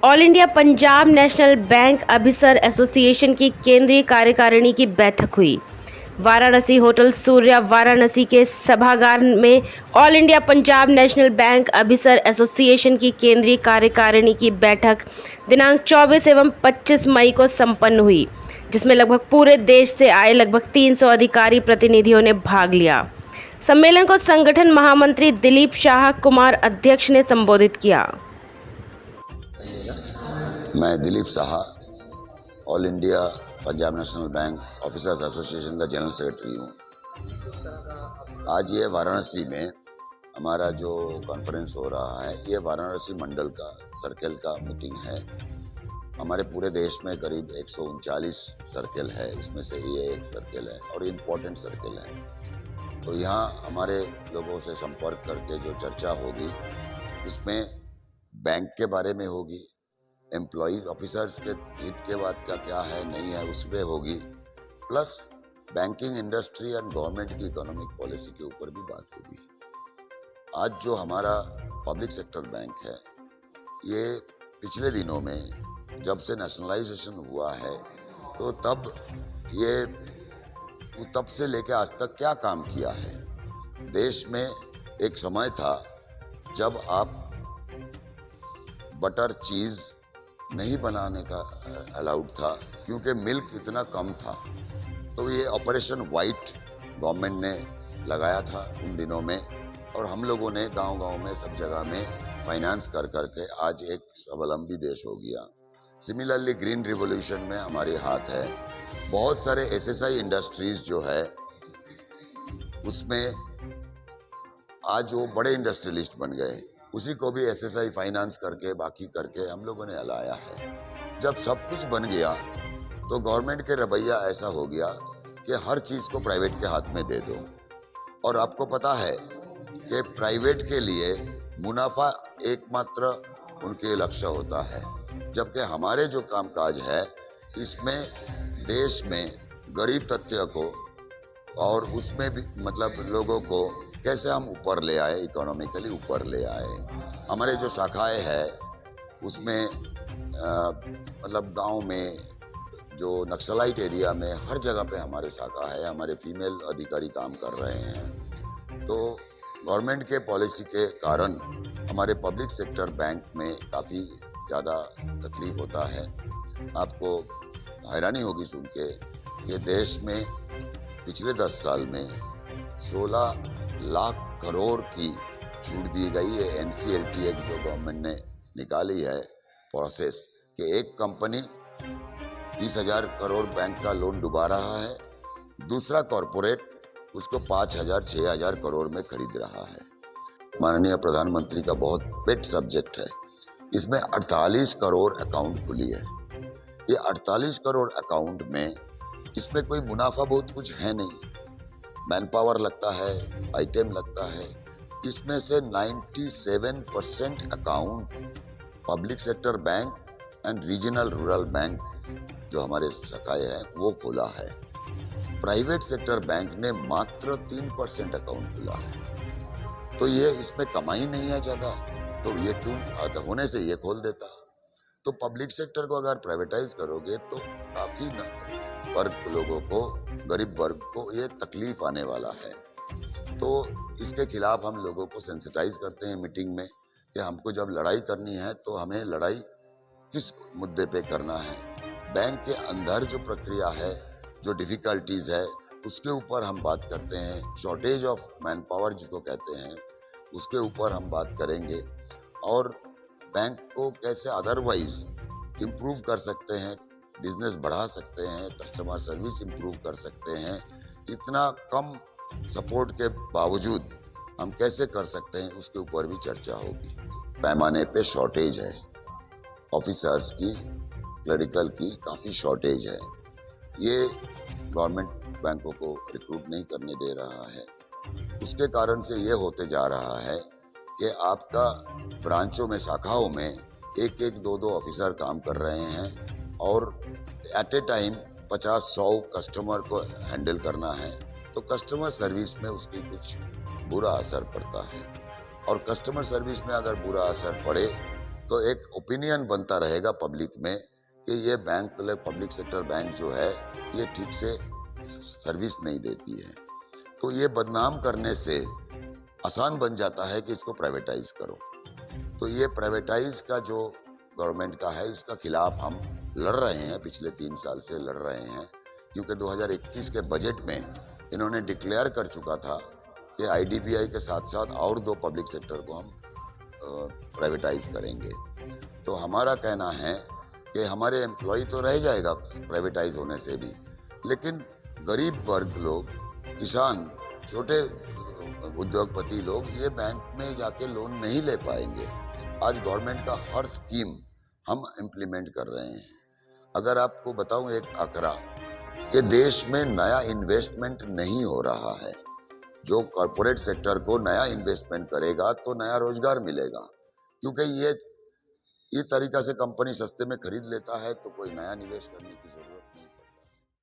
All India Punjab national bank officer association की केंद्रीय कार्यकारिणी की बैठक हुई। वाराणसी होटल सूर्या वाराणसी के सभागार में all India Punjab national bank officer association की केंद्रीय कार्यकारिणी की बैठक दिनांक 24 एवं 25 मई को संपन्न हुई, जिसमें लगभग पूरे देश से आए लगभग 300 अधिकारी प्रतिनिधियों ने भाग लिया। सम्मेलन को संगठन महामंत्री दिलीप शाह कुमार अध्यक्ष ने संबोधित किया। मैं Dilip Shah, all India Punjab national bank officers association का जनरल सेक्रेटरी हूँ। आज ये वाराणसी में हमारा जो कॉन्फ्रेंस हो रहा है, ये वाराणसी मंडल का सर्कल का मीटिंग है। हमारे पूरे देश में करीब 139 सर्कल है, उसमें से ये एक सर्कल है और इम्पोर्टेंट सर्कल है। तो यहाँ हमारे लोगों से संपर्क करके जो चर्चा होगी, इसमें बैंक के बारे में होगी, एम्प्लॉइज ऑफिसर्स के हित के बाद क्या क्या है नहीं है उस पर होगी, plus banking industry and government की इकोनॉमिक पॉलिसी के ऊपर भी बात होगी। आज जो हमारा पब्लिक सेक्टर बैंक है, ये पिछले दिनों में जब से नेशनलाइजेशन हुआ है, तो तब से लेकर आज तक क्या काम किया है। देश में एक समय था जब आप बटर चीज़ नहीं बनाने का अलाउड था, क्योंकि मिल्क इतना कम था। तो ये ऑपरेशन वाइट गवर्नमेंट ने लगाया था उन दिनों में, और हम लोगों ने गांव-गांव में सब जगह में फाइनेंस कर करके आज एक स्वावलंबी देश हो गया। सिमिलरली ग्रीन रिवॉल्यूशन में हमारे हाथ है। बहुत सारे एसएसआई इंडस्ट्रीज जो है, उसमें आज वो बड़े इंडस्ट्रियलिस्ट बन गए। उसी को भी एसएसआई फाइनेंस करके बाकी करके हम लोगों ने हलाया है। जब सब कुछ बन गया तो गवर्नमेंट के रवैया ऐसा हो गया कि हर चीज़ को प्राइवेट के हाथ में दे दो। और आपको पता है कि प्राइवेट के लिए मुनाफा एकमात्र उनके लक्ष्य होता है, जबकि हमारे जो कामकाज है इसमें देश में गरीब तबके को और उसमें भी मतलब लोगों को कैसे हम ऊपर ले आए, इकोनॉमिकली ऊपर ले आए। हमारे जो शाखाएं हैं उसमें मतलब गांव में जो नक्सलाइट एरिया में हर जगह पे हमारे शाखा है, हमारे फीमेल अधिकारी काम कर रहे हैं। तो गवर्नमेंट के पॉलिसी के कारण हमारे पब्लिक सेक्टर बैंक में काफ़ी ज़्यादा तकलीफ होता है। आपको हैरानी होगी सुन के कि देश में पिछले 10 साल में 16 लाख करोड़ की छूट दी गई है। एनसीएलटी एक जो गवर्नमेंट ने निकाली है प्रोसेस, कि एक कंपनी 20,000 करोड़ बैंक का लोन डुबा रहा है, दूसरा कॉरपोरेट उसको 5,000 6,000 करोड़ में खरीद रहा है। माननीय प्रधानमंत्री का बहुत पेट सब्जेक्ट है। इसमें 48 करोड़ अकाउंट खुली है। ये 48 करोड़ अकाउंट में इसमें कोई मुनाफा बहुत कुछ है नहीं। मैन पावर लगता है, आइटम लगता है। इसमें से 97% account public sector bank and regional rural bank जो हमारे शाखाएं हैं वो खोला है। प्राइवेट सेक्टर बैंक ने मात्र 3% अकाउंट खोला है। तो ये इसमें कमाई नहीं है ज़्यादा, तो ये क्यों होने से ये खोल देता। तो पब्लिक सेक्टर को अगर प्राइवेटाइज करोगे तो काफ़ी वर्ग लोगों को, गरीब वर्ग को ये तकलीफ आने वाला है। तो इसके खिलाफ हम लोगों को सेंसिटाइज करते हैं मीटिंग में कि हमको जब लड़ाई करनी है तो हमें लड़ाई किस मुद्दे पे करना है। बैंक के अंदर जो प्रक्रिया है, जो डिफ़िकल्टीज़ है, उसके ऊपर हम बात करते हैं। शॉर्टेज ऑफ मैन पावर जिसको कहते हैं, उसके ऊपर हम बात करेंगे। और बैंक को कैसे अदरवाइज इम्प्रूव कर सकते हैं, बिजनेस बढ़ा सकते हैं, कस्टमर सर्विस इम्प्रूव कर सकते हैं, इतना कम सपोर्ट के बावजूद हम कैसे कर सकते हैं, उसके ऊपर भी चर्चा होगी। पैमाने पे शॉर्टेज है, ऑफिसर्स की, क्लरिकल की काफ़ी शॉर्टेज है। ये गवर्नमेंट बैंकों को रिक्रूट नहीं करने दे रहा है। उसके कारण से ये होते जा रहा है कि आपका ब्रांचों में, शाखाओं में एक 2 ऑफिसर काम कर रहे हैं और एट ए टाइम 50-100 कस्टमर को हैंडल करना है। तो कस्टमर सर्विस में उसकी कुछ बुरा असर पड़ता है। और कस्टमर सर्विस में अगर बुरा असर पड़े तो एक ओपिनियन बनता रहेगा पब्लिक में कि ये बैंक, पब्लिक सेक्टर बैंक जो है ये ठीक से सर्विस नहीं देती है। तो ये बदनाम करने से आसान बन जाता है कि इसको प्राइवेटाइज करो। तो ये प्राइवेटाइज का जो गवर्नमेंट का है, इसका खिलाफ हम लड़ रहे हैं, पिछले 3 साल से लड़ रहे हैं, क्योंकि 2021 के बजट में इन्होंने डिक्लेयर कर चुका था कि आईडीबीआई के साथ साथ और 2 पब्लिक सेक्टर को हम प्राइवेटाइज करेंगे। तो हमारा कहना है कि हमारे एम्प्लॉय तो रह जाएगा प्राइवेटाइज होने से भी, लेकिन गरीब वर्ग लोग, किसान, छोटे उद्योगपति लोग ये बैंक में जाके लोन नहीं ले पाएंगे। आज गवर्नमेंट का हर स्कीम हम इम्प्लीमेंट कर रहे हैं। अगर आपको बताऊं एक आंकड़ा कि देश में नया इन्वेस्टमेंट नहीं हो रहा है। जो कॉरपोरेट सेक्टर को नया इन्वेस्टमेंट करेगा तो नया रोजगार मिलेगा, क्योंकि ये तरीका से कंपनी सस्ते में खरीद लेता है तो कोई नया निवेश करने की जरूरत